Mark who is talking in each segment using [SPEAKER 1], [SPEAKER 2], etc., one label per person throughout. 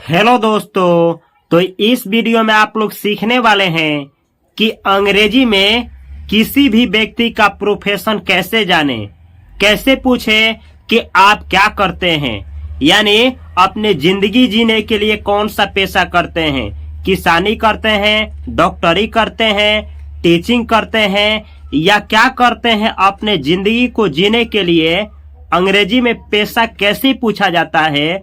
[SPEAKER 1] Hello दोस्तों। तो इस वीडियो में आप लोग सीखने वाले हैं कि अंग्रेजी में किसी भी व्यक्ति का प्रोफेशन कैसे जाने, कैसे पूछे कि आप क्या करते हैं, यानी अपने जिंदगी जीने के लिए कौन सा पेशा करते हैं। किसानी करते हैं, डॉक्टरी करते हैं, टीचिंग करते हैं या क्या करते हैं अपने जिंदगी को जीने के लिए। अंग्रेजी में पेशा कैसे पूछा जाता है,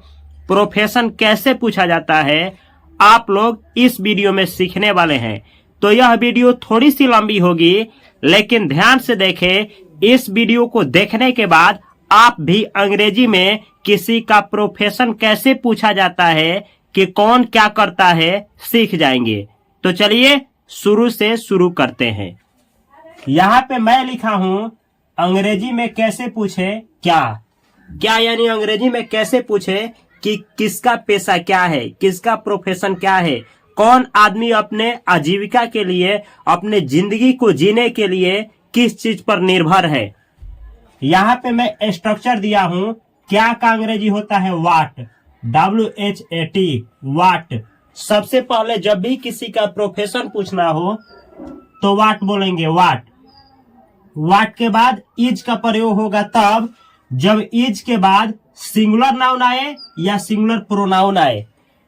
[SPEAKER 1] प्रोफेशन कैसे पूछा जाता है, आप लोग इस वीडियो में सीखने वाले हैं। तो यह वीडियो थोड़ी सी लंबी होगी, लेकिन ध्यान से देखें। इस वीडियो को देखने के बाद आप भी अंग्रेजी में किसी का प्रोफेशन कैसे पूछा जाता है कि कौन क्या करता है सीख जाएंगे। तो चलिए शुरू से शुरू करते हैं। यहाँ पे मैं लिखा हूँ अंग्रेजी में कैसे पूछे क्या। क्या यानी अंग्रेजी में कैसे पूछे कि किसका पेशा क्या है, किसका प्रोफेशन क्या है, कौन आदमी अपने आजीविका के लिए, अपने जिंदगी को जीने के लिए किस चीज पर निर्भर है। यहाँ पे मैं स्ट्रक्चर दिया हूँ। क्या का अंग्रेजी होता है वाट, WHAT, वाट। सबसे पहले जब भी किसी का प्रोफेशन पूछना हो तो वाट बोलेंगे, वाट। वाट के बाद इज का प्रयोग होगा तब जब इज के बाद सिंगुलर नाउन आए या सिंगुलर प्रोनाउन आए।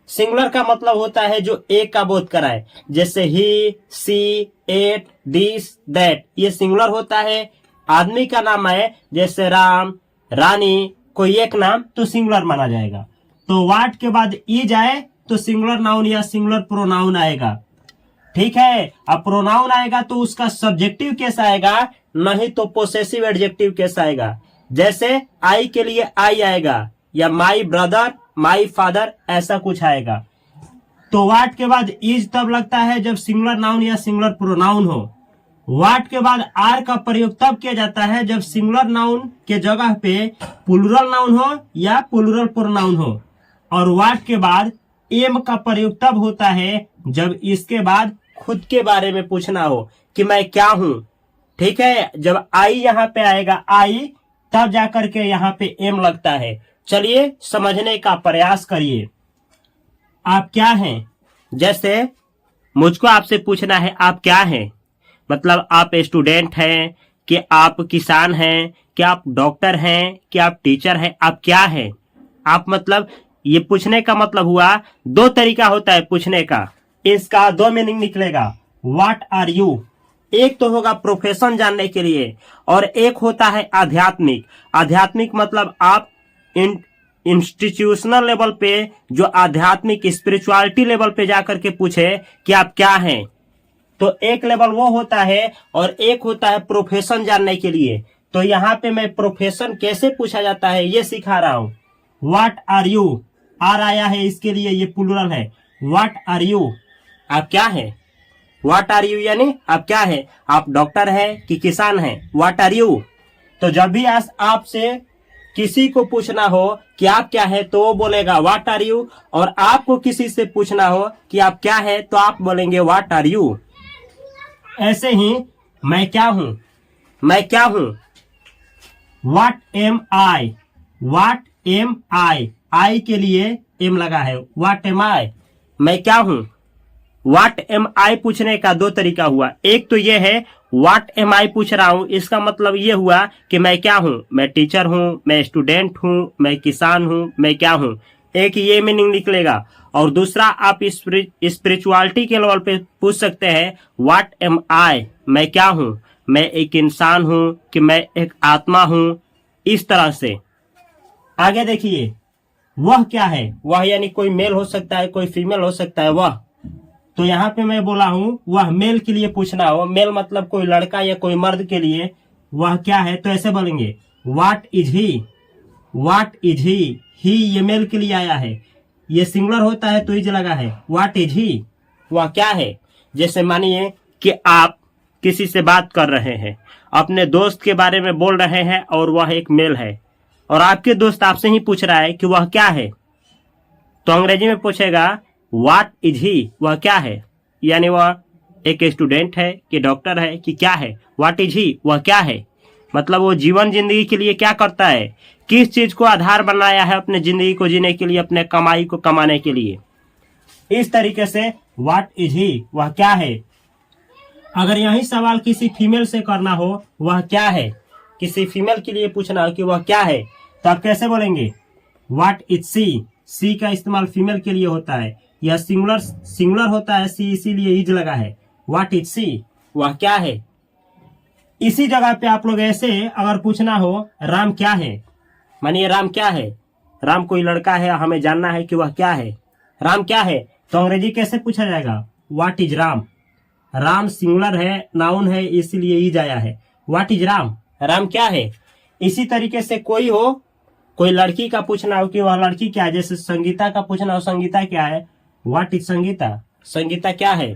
[SPEAKER 1] सिंगुलर का मतलब होता है जो एक का बोध कराए, जैसे ही, सी, एट, दिस, दैट, ये सिंगुलर होता है। आदमी का नाम आए जैसे राम, रानी, कोई एक नाम तो सिंगुलर माना जाएगा। तो वाट के बाद इज आए तो सिंगुलर नाउन या सिंगुलर प्रोनाउन आएगा। ठीक है। अब प्रोनाउन आएगा तो उसका सब्जेक्टिव केस आएगा, नहीं तो पोसेसिव एडजेक्टिव केस आएगा। जैसे आई के लिए आई आएगा या माई ब्रदर, माई फादर, ऐसा कुछ आएगा। तो वाट के बाद इज तब लगता है जब सिंगुलर नाउन या सिंगुलर प्रोनाउन हो। वाट के बाद आर का प्रयोग तब किया जाता है जब सिंगुलर नाउन के जगह पे प्लूरल नाउन हो या प्लूरल प्रोनाउन हो। और वाट के बाद एम का प्रयोग तब होता है जब इसके बाद खुद के बारे में पूछना हो कि मैं क्या हूं। ठीक है। जब आई यहाँ पे आएगा, आई, तब जाकर के यहाँ पे एम लगता है। चलिए समझने का प्रयास करिए। आप क्या हैं? जैसे मुझको आपसे पूछना है आप क्या हैं, मतलब आप स्टूडेंट हैं कि आप किसान हैं कि आप डॉक्टर हैं कि आप टीचर हैं, आप क्या हैं। आप मतलब ये पूछने का मतलब हुआ, दो तरीका होता है पूछने का, इसका दो मीनिंग निकलेगा। व्हाट आर यू, एक तो होगा प्रोफेशन जानने के लिए और एक होता है आध्यात्मिक। आध्यात्मिक मतलब आप इंस्टीट्यूशनल लेवल पे, जो आध्यात्मिक स्पिरिचुअलिटी लेवल पे जाकर के पूछे कि आप क्या हैं। तो एक लेवल वो होता है और एक होता है प्रोफेशन जानने के लिए। तो यहाँ पे मैं प्रोफेशन कैसे पूछा जाता है ये सिखा रहा हूँ। व्हाट आर यू, आर आया है इसके लिए, ये प्लूरल है। व्हाट आर यू, आप क्या हैं। व्हाट आर यू यानी आप क्या है, आप डॉक्टर हैं कि किसान हैं, व्हाट आर यू। तो जब भी आपसे किसी को पूछना हो कि आप क्या है तो वो बोलेगा व्हाट आर यू, और आपको किसी से पूछना हो कि आप क्या है तो आप बोलेंगे व्हाट आर यू। ऐसे ही मैं क्या हूं, मैं क्या हूं। What am I, what am I, I के लिए एम लगा है, व्हाट एम आई, मैं क्या हूं। व्हाट एम आई पूछने का दो तरीका हुआ। एक तो ये है व्हाट एम आई पूछ रहा हूं, इसका मतलब ये हुआ कि मैं क्या हूं, मैं टीचर हूं, मैं स्टूडेंट हूं, मैं किसान हूं, मैं क्या हूं, एक ये मीनिंग निकलेगा। और दूसरा आप स्पिरिचुअलिटी के लेवल पे पूछ सकते हैं व्हाट एम आई, मैं क्या हूं, मैं एक इंसान हूं कि मैं एक आत्मा हूं, इस तरह से। आगे देखिए, वह क्या है, वह यानी कोई मेल हो सकता है, कोई फीमेल हो सकता है, वह। तो यहाँ पे मैं बोला हूं वह मेल के लिए पूछना हो, मेल मतलब कोई लड़का या कोई मर्द के लिए वह क्या है, तो ऐसे बोलेंगे what is he, what is he ये मेल के लिए आया है, ये सिंगुलर होता है तो इज लगा है, व्हाट इज ही, वह क्या है। जैसे मानिए कि आप किसी से बात कर रहे हैं, अपने दोस्त के बारे में बोल रहे हैं और वह एक मेल है, और आपके दोस्त आपसे ही पूछ रहा है कि वह क्या है। तो अंग्रेजी में पूछेगा व्हाट इज ही, वह क्या है, यानी वह एक स्टूडेंट है कि डॉक्टर है कि क्या है, व्हाट इज ही, वह क्या है। मतलब वो जीवन जिंदगी के लिए क्या करता है, किस चीज को आधार बनाया है अपने जिंदगी को जीने के लिए, अपने कमाई को कमाने के लिए। इस तरीके से व्हाट इज ही, वह क्या है। अगर यही सवाल किसी फीमेल से करना हो, वह क्या है, किसी फीमेल के लिए पूछना हो कि वह क्या है, तो आप कैसे बोलेंगे, व्हाट इज सी। सी का इस्तेमाल फीमेल के लिए होता है, यह सिंगुलर होता है, सी इसीलिए इज लगा है। व्हाट इज सी, वह क्या है। इसी जगह पे आप लोग ऐसे अगर पूछना हो राम क्या है, मानिए राम क्या है, राम कोई लड़का है, हमें जानना है कि वह क्या है, राम क्या है, तो अंग्रेजी कैसे पूछा जाएगा, what is Ram. Ram singular है, नाउन है, इसीलिए इज आया है। व्हाट इज राम, राम क्या है। इसी तरीके से कोई हो, कोई लड़की का पूछना हो कि वह लड़की क्या है, जैसे संगीता का पूछना हो संगीता क्या है, व्हाट इज संगीता, संगीता क्या है।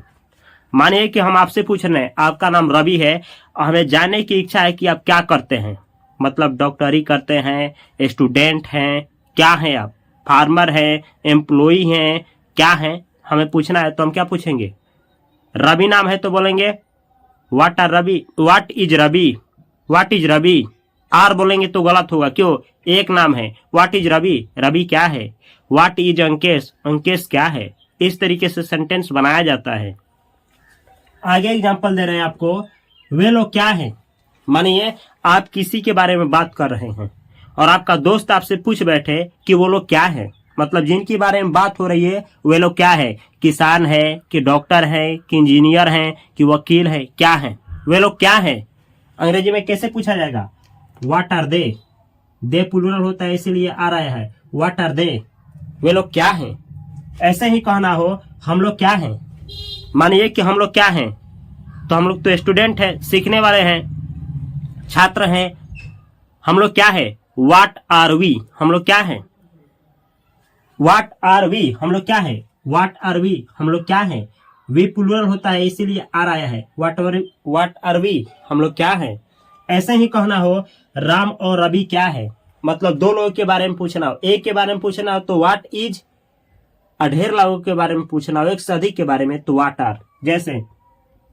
[SPEAKER 1] मानिए कि हम आपसे पूछ रहे हैं, आपका नाम रवि है, हमें जानने की इच्छा है कि आप क्या करते हैं, मतलब डॉक्टरी करते हैं, स्टूडेंट हैं, क्या हैं आप, फार्मर हैं, एम्प्लॉई हैं, क्या हैं, हमें पूछना है। तो हम क्या पूछेंगे, रवि नाम है तो बोलेंगे what are Ravi, what is Ravi, what is Ravi. Are बोलेंगे तो गलत होगा, क्यों, एक नाम है। व्हाट इज रवि, रवि क्या है। व्हाट इज अंकेश, अंकेश क्या है। इस तरीके से सेंटेंस बनाया जाता है। आगे एग्जांपल दे रहे हैं आपको, वे लोग क्या हैं। मानिए आप किसी के बारे में बात कर रहे हैं और आपका दोस्त आपसे पूछ बैठे कि वो लोग क्या है, मतलब जिनके बारे में बात हो रही है वे लोग क्या है, किसान है कि डॉक्टर है कि इंजीनियर है कि वकील है, क्या है, वे लोग क्या है। अंग्रेजी में कैसे पूछा जाएगा, व्हाट आर दे प्लूरल होता है इसीलिए आ रहा है, व्हाट आर दे, वे लोग क्या हैं। ऐसे ही कहना हो हम लोग क्या हैं, मानिए कि हम लोग क्या हैं, तो हम लोग तो स्टूडेंट हैं, सीखने वाले हैं, छात्र हैं। हम लोग क्या है, व्हाट आर वी, हम लोग क्या हैं। व्हाट आर वी, हम लोग क्या है, व्हाट आर वी, हम लोग क्या हैं। वी प्लूरल होता है इसीलिए आ रहा है, व्हाट आर वी, हम लोग क्या हैं। ऐसे ही कहना हो राम और रवि क्या है, मतलब दो लोगों के बारे में पूछना हो, एक के बारे में पूछना हो तो व्हाट इज, ढेर लोगों के बारे में पूछना हो, एक से अधिक के बारे में तो व्हाट आर। जैसे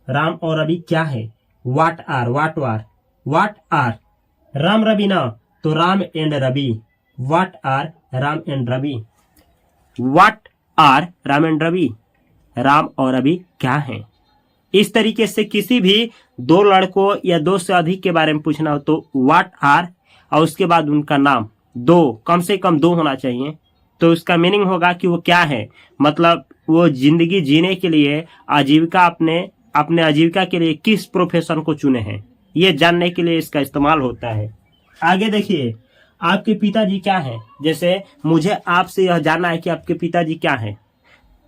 [SPEAKER 1] राम और रवि क्या है, what are, what are Ram Ravi ना, तो Ram and Ravi, what are Ram and Ravi, what are Ram and Ravi, Ram और रवि क्या है। इस तरीके से किसी भी दो लड़कों या दो से अधिक के बारे में पूछना हो तो व्हाट आर और उसके बाद उनका नाम, दो कम से कम दो होना चाहिए, तो उसका मीनिंग होगा कि वो क्या है, मतलब वो जिंदगी जीने के लिए आजीविका अपने आजीविका के लिए किस प्रोफेशन को चुने हैं, ये जानने के लिए इसका इस्तेमाल होता है। आगे देखिए, आपके पिताजी क्या हैं। जैसे मुझे आपसे यह जानना है कि आपके पिताजी क्या हैं,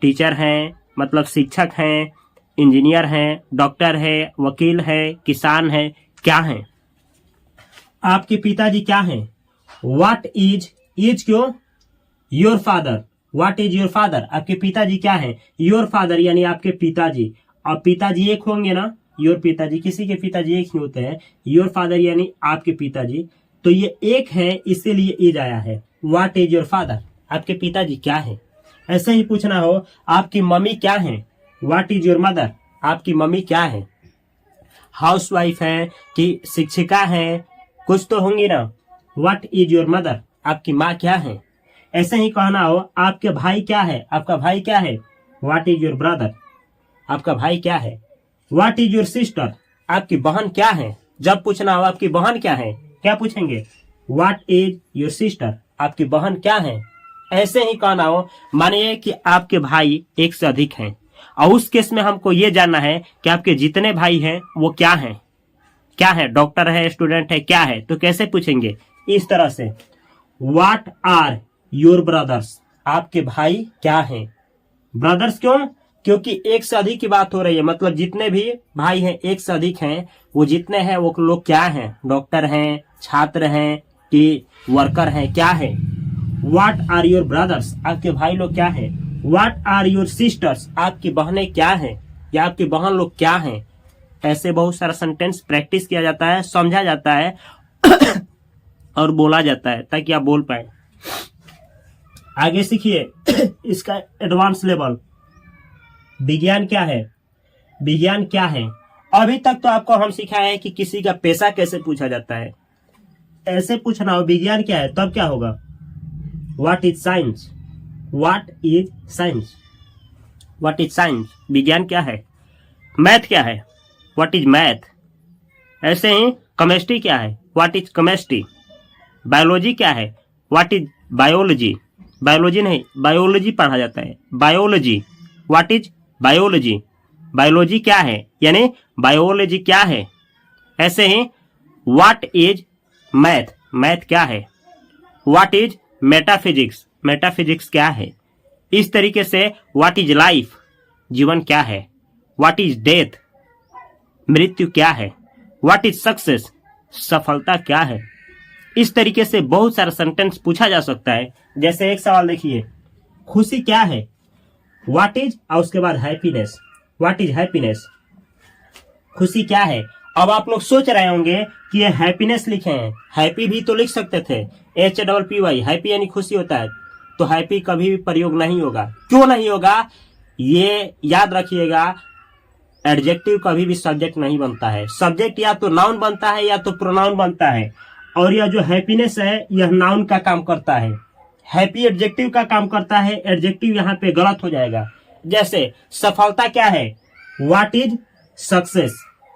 [SPEAKER 1] टीचर हैं, मतलब शिक्षक हैं, इंजीनियर हैं, डॉक्टर है, वकील है, किसान है, क्या हैं। आपके पिताजी क्या हैं, व्हाट इज क्यों, your father, what is your father, आपके पिताजी क्या हैं, योर फादर यानी आपके पिताजी। अब पिताजी एक होंगे ना, योर पिताजी, किसी के पिताजी एक ही होते हैं, योर फादर यानी आपके पिताजी, तो ये एक है इसीलिए इज आया है। व्हाट इज योर फादर, आपके पिताजी क्या है। ऐसे ही पूछना हो आपकी मम्मी क्या है, व्हाट इज योर मदर, आपकी मम्मी क्या है। हाउसवाइफ है कि शिक्षिका है, कुछ तो होंगी ना, व्हाट इज योर मदर, आपकी माँ क्या है। ऐसे ही कहना हो आपके भाई क्या है, आपका भाई क्या है, व्हाट इज योर ब्रदर, आपका भाई क्या है। व्हाट इज योर सिस्टर, आपकी बहन क्या है। जब पूछना हो आपकी बहन क्या है, क्या पूछेंगे, व्हाट इज योर सिस्टर, आपकी बहन क्या है। ऐसे ही कहना हो, मानिए कि आपके भाई एक से अधिक हैं और उस केस में हमको ये जानना है कि आपके जितने भाई हैं वो क्या हैं, क्या है, डॉक्टर है, स्टूडेंट है, क्या है, तो कैसे पूछेंगे, इस तरह से, व्हाट आर योर ब्रदर्स, आपके भाई क्या हैं। ब्रदर्स क्यों, क्योंकि एक से अधिक की बात हो रही है, मतलब जितने भी भाई हैं एक से अधिक हैं, वो जितने हैं वो लोग क्या हैं, डॉक्टर हैं, छात्र हैं कि वर्कर हैं, क्या है। व्हाट आर योर ब्रदर्स, आपके भाई लोग क्या हैं। व्हाट आर योर सिस्टर्स, आपकी बहनें क्या हैं या आपकी बहन लोग क्या हैं। ऐसे बहुत सारा सेंटेंस प्रैक्टिस किया जाता है, समझा जाता है और बोला जाता है ताकि आप बोल पाए। आगे सीखिए इसका एडवांस लेवल, विज्ञान क्या है, विज्ञान क्या है अभी तक तो आपको हम सिखाए हैं कि किसी का पेशा कैसे पूछा जाता है। ऐसे पूछना हो विज्ञान क्या है, तब क्या होगा? What is science? What is science? What is science? विज्ञान क्या है? मैथ क्या है? What is math? ऐसे ही केमिस्ट्री क्या है? What is chemistry? बायोलॉजी क्या है? What is biology? बायोलॉजी नहीं, बायोलॉजी पढ़ा जाता है, biology. What is biology? Biology क्या है, यानी बायोलॉजी क्या है। ऐसे ही व्हाट इज मैथ? मैथ क्या है? What is metaphysics? मेटाफिजिक्स क्या है। इस तरीके से व्हाट इज लाइफ? जीवन क्या है। What is death? मृत्यु क्या है। What is success? सफलता क्या है। इस तरीके से बहुत सारा सेंटेंस पूछा जा सकता है। जैसे एक सवाल देखिए, खुशी क्या है? व्हाट इज, और उसके बाद हैप्पीनेस। What is happiness? खुशी क्या है। अब आप लोग सोच रहे होंगे कि ये हैप्पीनेस लिखे हैं, हैप्पी भी तो लिख सकते थे, HPPY, हैप्पी यानी खुशी होता है, तो हैप्पी कभी भी प्रयोग नहीं होगा। क्यों नहीं होगा, ये याद रखिएगा। एडजेक्टिव कभी भी सब्जेक्ट नहीं बनता है, सब्जेक्ट या तो नाउन बनता है या तो प्रोनाउन बनता है। और यह जो हैप्पीनेस है यह नाउन का काम करता है, हैप्पी एडजेक्टिव का काम करता है, एडजेक्टिव यहाँ पे गलत हो जाएगा। जैसे सफलता क्या है? What is success?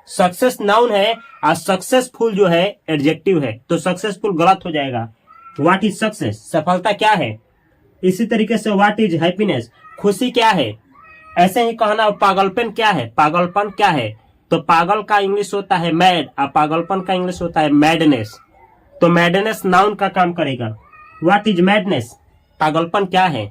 [SPEAKER 1] Success noun है और सक्सेसफुल जो है एडजेक्टिव है, तो सक्सेसफुल गलत हो जाएगा। What is success? सफलता क्या है। इसी तरीके से व्हाट इज हैप्पीनेस? खुशी क्या है। ऐसे ही कहना पागलपन क्या है, पागलपन क्या है, तो पागल का इंग्लिश होता है मैड और पागलपन का इंग्लिश होता है मैडनेस, तो मैडनेस नाउन का काम करेगा। What is madness? पागलपन क्या है।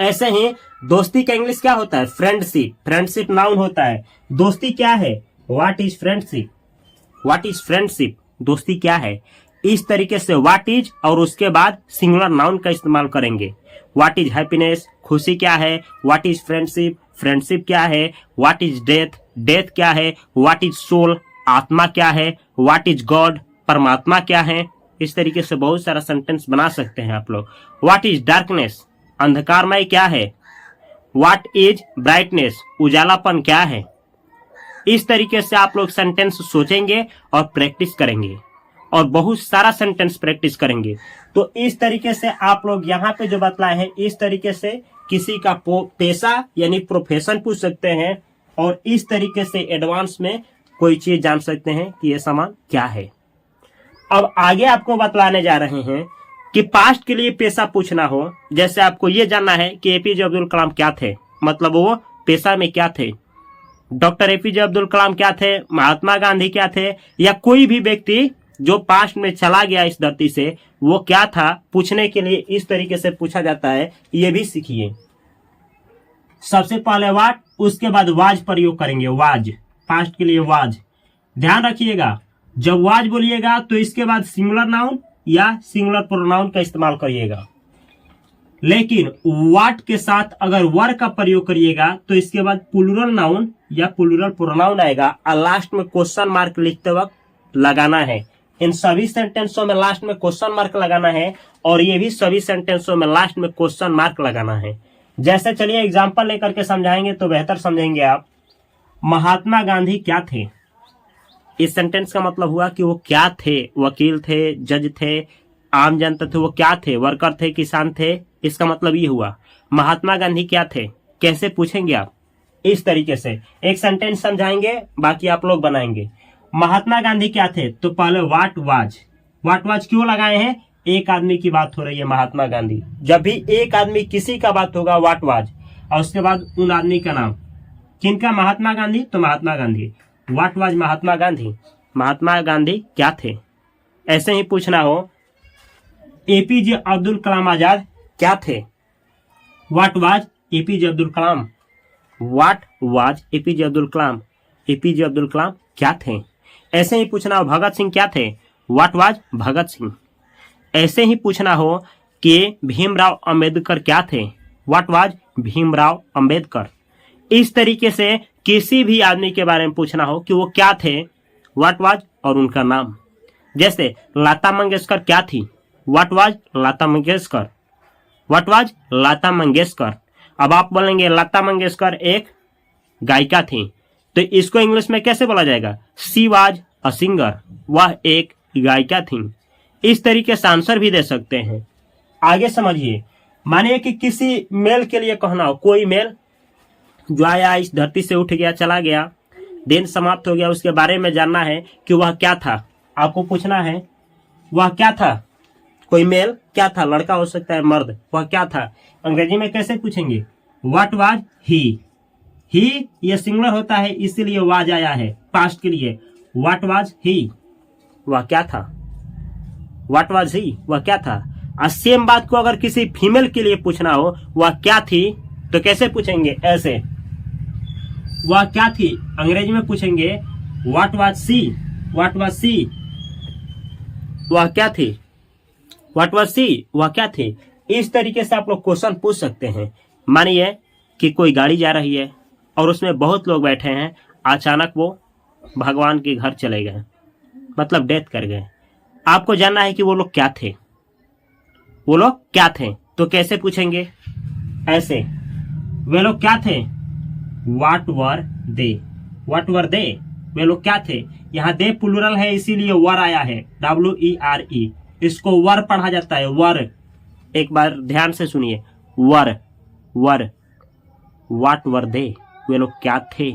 [SPEAKER 1] ऐसे ही दोस्ती का इंग्लिश क्या होता है? फ्रेंडशिप। फ्रेंडशिप नाउन होता है। दोस्ती क्या है? What is friendship? What is friendship? दोस्ती क्या है। इस तरीके से व्हाट इज और उसके बाद सिंगुलर नाउन का इस्तेमाल करेंगे। What is happiness? खुशी क्या है। What is friendship? फ्रेंडशिप क्या है। What is death? डेथ क्या है। What is soul? आत्मा क्या है। What is God? परमात्मा क्या है। इस तरीके से बहुत सारा सेंटेंस बना सकते हैं आप लोग। What is darkness? अंधकारमय क्या है। What is brightness? उजालापन क्या है। इस तरीके से आप लोग सेंटेंस सोचेंगे और प्रैक्टिस करेंगे और बहुत सारा सेंटेंस प्रैक्टिस करेंगे। तो इस तरीके से आप लोग यहाँ पे जो बतलाए हैं, इस तरीके से किसी का पेशा यानी प्रोफेशन पूछ सकते हैं और इस तरीके से एडवांस में कोई चीज जान सकते हैं कि ये सामान क्या है। अब आगे आपको बतलाने जा रहे हैं कि पास्ट के लिए पेशा पूछना हो, जैसे आपको ये जानना है कि APJ अब्दुल कलाम क्या थे, मतलब वो पेशा में क्या थे। डॉक्टर APJ अब्दुल कलाम क्या थे, महात्मा गांधी क्या थे, या कोई भी व्यक्ति जो पास्ट में चला गया इस धरती से वो क्या था, पूछने के लिए इस तरीके से पूछा जाता है। ये भी सीखिए। सबसे पहले व्हाट, उसके बाद वाज प्रयोग करेंगे। वाज, पास्ट के लिए वाज। ध्यान रखिएगा, जब वाज बोलिएगा तो इसके बाद सिंगुलर नाउन या सिंगुलर प्रोनाउन का इस्तेमाल करिएगा। लेकिन व्हाट के साथ अगर वर का प्रयोग करिएगा तो इसके बाद प्लूरल नाउन या प्लूरल प्रोनाउन आएगा और लास्ट में क्वेश्चन मार्क लिखते वक्त लगाना है। इन सभी सेंटेंसों में लास्ट में क्वेश्चन मार्क लगाना है और ये भी सभी सेंटेंसों में लास्ट में क्वेश्चन मार्क लगाना है। जैसे चलिए एग्जांपल लेकर के समझाएंगे तो बेहतर समझेंगे आप। महात्मा गांधी क्या थे। इस सेंटेंस का मतलब हुआ कि वो क्या थे, वकील थे, जज थे, आम जनता थे, वो क्या थे, वर्कर थे, किसान थे। इसका मतलब ये हुआ महात्मा गांधी क्या थे। कैसे पूछेंगे आप, इस तरीके से एक सेंटेंस समझाएंगे, बाकी आप लोग बनाएंगे। महात्मा गांधी क्या थे, तो पहले व्हाट वाज। व्हाट वाज क्यों लगाए हैं, एक आदमी की बात हो रही है महात्मा गांधी। जब भी एक आदमी किसी का बात होगा व्हाट वाज, और उसके बाद उन आदमी का नाम। किनका, महात्मा गांधी, तो महात्मा गांधी। व्हाट वाज महात्मा गांधी, महात्मा गांधी क्या थे। ऐसे ही पूछना हो APJ अब्दुल कलाम आजाद क्या थे। What was APJ Abdul Kalam. What was APJ Abdul Kalam, APJ Abdul Kalam क्या थे। ऐसे ही पूछना हो भगत सिंह क्या थे। What was Bhagat Singh. ऐसे ही पूछना हो कि भीमराव अंबेडकर क्या थे। What was Bhimrao Ambedkar. इस तरीके से किसी भी आदमी के बारे में पूछना हो कि वो क्या थे, व्हाट वाज और उनका नाम। जैसे लता मंगेशकर क्या थी, what was Lata Mangeshkar. What was Lata Mangeshkar. अब आप बोलेंगे लता मंगेशकर एक गायिका थी, तो इसको इंग्लिश में कैसे बोला जाएगा? शी वाज अ सिंगर, वह एक गायिका थी। इस तरीके से आंसर भी दे सकते हैं। आगे समझिए, मानिए कि किसी मेल के लिए कहना हो, कोई मेल जो आया इस धरती से उठ गया चला गया, दिन समाप्त हो गया, उसके बारे में जानना है कि वह क्या था। आपको पूछना है वह क्या था, कोई मेल क्या था, लड़का हो सकता है मर्द, वह क्या था, अंग्रेजी में कैसे पूछेंगे? What was he. ही ये सिंगुलर होता है इसीलिए वाज आया है पास्ट के लिए। व्हाट वाज ही, वह क्या था। व्हाट वाज ही, वह क्या था। और सेम बात को अगर किसी फीमेल के लिए पूछना हो, वह क्या थी, तो कैसे पूछेंगे? ऐसे, वह क्या थी, अंग्रेजी में पूछेंगे what was she. What was she, वह क्या थी। व्हाट वाज सी, वह क्या थी। इस तरीके से आप लोग क्वेश्चन पूछ सकते हैं। मानिए कि कोई गाड़ी जा रही है और उसमें बहुत लोग बैठे हैं, अचानक वो भगवान के घर चले गए, मतलब डेथ कर गए। आपको जानना है कि वो लोग क्या थे, वो लोग क्या थे। तो कैसे पूछेंगे? ऐसे, वे लोग क्या थे। What were they. What were दे, वे लोग क्या थे। यहाँ दे प्लूरल है इसीलिए वर आया है, WERE। इसको वर पढ़ा जाता है, वर। एक बार ध्यान से सुनिए, वर वर। व्हाट वर दे, वे लोग क्या थे,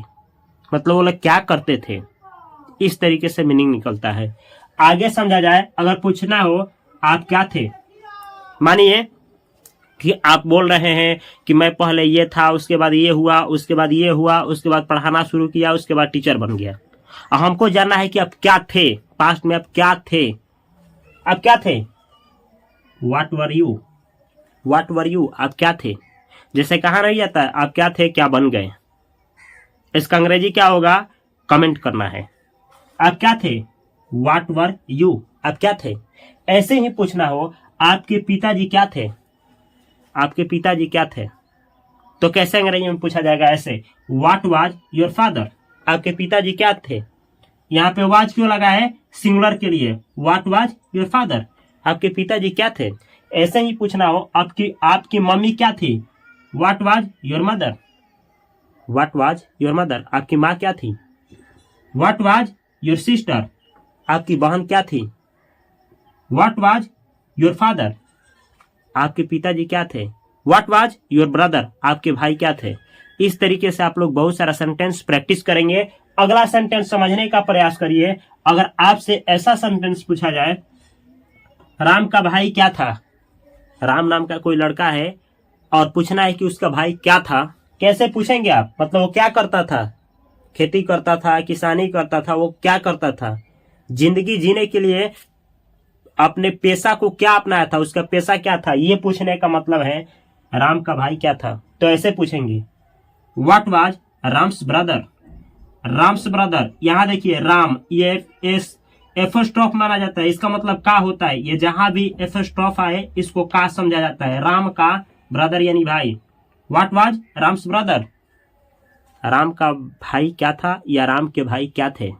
[SPEAKER 1] मतलब वो लोग क्या करते थे। इस तरीके से मीनिंग निकलता है। आगे समझा जाए, अगर पूछना हो आप क्या थे, मानिए कि आप बोल रहे हैं कि मैं पहले ये था, उसके बाद ये हुआ, उसके बाद ये हुआ, उसके बाद पढ़ाना शुरू किया, उसके बाद टीचर बन गया। अब हमको जानना है कि आप क्या थे, पास्ट में आप क्या थे, आप क्या थे। What were you. What were you, आप क्या थे। जैसे कहा नहीं जाता है आप क्या थे क्या बन गए, इसका अंग्रेजी क्या होगा, कमेंट करना है। आप क्या थे, व्हाट वर यू, आप क्या थे। ऐसे ही पूछना हो आपके पिताजी क्या थे, आपके पिताजी क्या थे, तो कैसे अंग्रेजी में पूछा जाएगा? ऐसे, व्हाट वाज योर फादर, आपके पिताजी क्या थे। यहाँ पे वाज क्यों लगा है? सिंगुलर के लिए। व्हाट वाज योर फादर, आपके पिताजी क्या थे। ऐसे ही पूछना हो आपकी मम्मी क्या थी, what was your mother. What was your mother, आपकी माँ क्या थी। व्हाट वाज योर सिस्टर, आपकी बहन क्या थी। व्हाट वाज योर फादर, आपके पिताजी क्या थे। व्हाट वाज योर ब्रदर, आपके भाई क्या थे। इस तरीके से आप लोग बहुत सारा सेंटेंस प्रैक्टिस करेंगे। अगला सेंटेंस समझने का प्रयास करिए। अगर आपसे ऐसा सेंटेंस पूछा जाए, राम का भाई क्या था। राम नाम का कोई लड़का है और पूछना है कि उसका भाई क्या था, कैसे पूछेंगे आप? मतलब वो क्या करता था, खेती करता था, किसानी करता था, वो क्या करता था, जिंदगी जीने के लिए अपने पेशा को क्या अपनाया था, उसका पेशा क्या था, ये पूछने का मतलब है राम का भाई क्या था। तो ऐसे पूछेंगे, what was Ram's brother. Ram's brother, यहाँ देखिए राम, ये एफोस्ट्रॉफ माना जाता है, इसका मतलब का होता है। ये जहां भी एफोस्ट्रॉफ आए इसको का समझा जाता है। राम का ब्रदर यानी भाई। What was Ram's brother, Ram का भाई क्या था या राम के भाई क्या थे।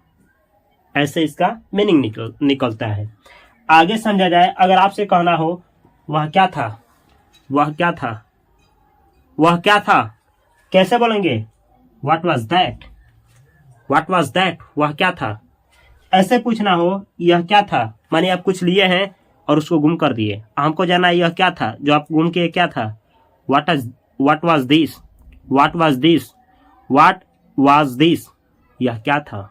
[SPEAKER 1] ऐसे इसका मीनिंग निकलता है। आगे समझा जाए, अगर आपसे कहना हो वह क्या था, वह क्या था, वह क्या था, कैसे बोलेंगे? What was that. What was that, वह क्या था। ऐसे पूछना हो यह क्या था, माने आप कुछ लिए हैं और उसको गुम कर दिए, हमको जानना है यह क्या था जो आप गुम किए, क्या था। What was this. What was this, what was this, यह क्या था।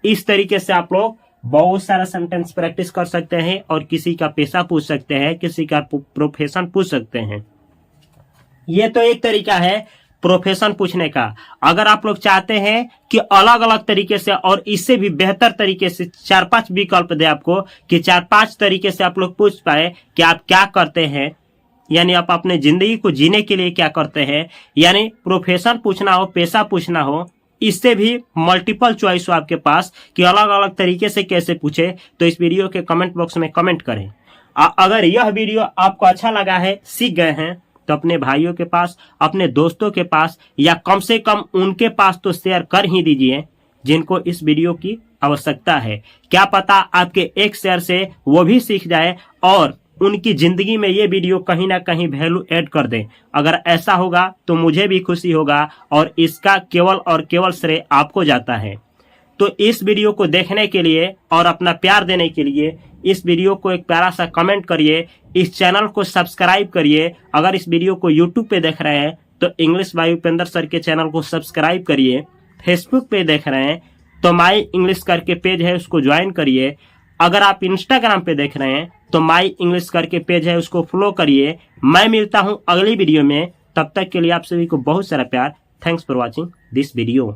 [SPEAKER 1] इस तरीके से आप लोग बहुत सारा सेंटेंस प्रैक्टिस कर सकते हैं और किसी का पेशा पूछ सकते हैं, किसी का प्रोफेशन पूछ सकते हैं। ये तो एक तरीका है प्रोफेशन पूछने का। अगर आप लोग चाहते हैं कि अलग अलग तरीके से और इससे भी बेहतर तरीके से 4-5 विकल्प दे आपको, कि 4-5 तरीके से आप लोग पूछ पाए कि आप क्या करते हैं, यानी आप अपने जिंदगी को जीने के लिए क्या करते हैं, यानी प्रोफेशन पूछना हो, पेशा पूछना हो, इससे भी मल्टीपल चॉइस हो आपके पास कि अलग अलग तरीके से कैसे पूछे, तो इस वीडियो के कमेंट बॉक्स में कमेंट करें। अगर यह वीडियो आपको अच्छा लगा है, सीख गए हैं, तो अपने भाइयों के पास, अपने दोस्तों के पास, या कम से कम उनके पास तो शेयर कर ही दीजिए जिनको इस वीडियो की आवश्यकता है। क्या पता आपके एक शेयर से वो भी सीख जाए और उनकी जिंदगी में ये वीडियो कहीं ना कहीं वैल्यू ऐड कर दे। अगर ऐसा होगा तो मुझे भी खुशी होगा और इसका केवल और केवल श्रेय आपको जाता है। तो इस वीडियो को देखने के लिए और अपना प्यार देने के लिए इस वीडियो को एक प्यारा सा कमेंट करिए, इस चैनल को सब्सक्राइब करिए। अगर इस वीडियो को यूट्यूब पे देख रहे हैं तो इंग्लिश बाय उपेंद्र सर के चैनल को सब्सक्राइब करिए। फेसबुक पे देख रहे हैं तो माई इंग्लिश करके पेज है, उसको ज्वाइन करिए। अगर आप इंस्टाग्राम पे देख रहे हैं तो माई इंग्लिश करके पेज है, उसको फॉलो करिए। मैं मिलता हूं अगली वीडियो में, तब तक के लिए आप सभी को बहुत सारा प्यार। Thanks for watching this video.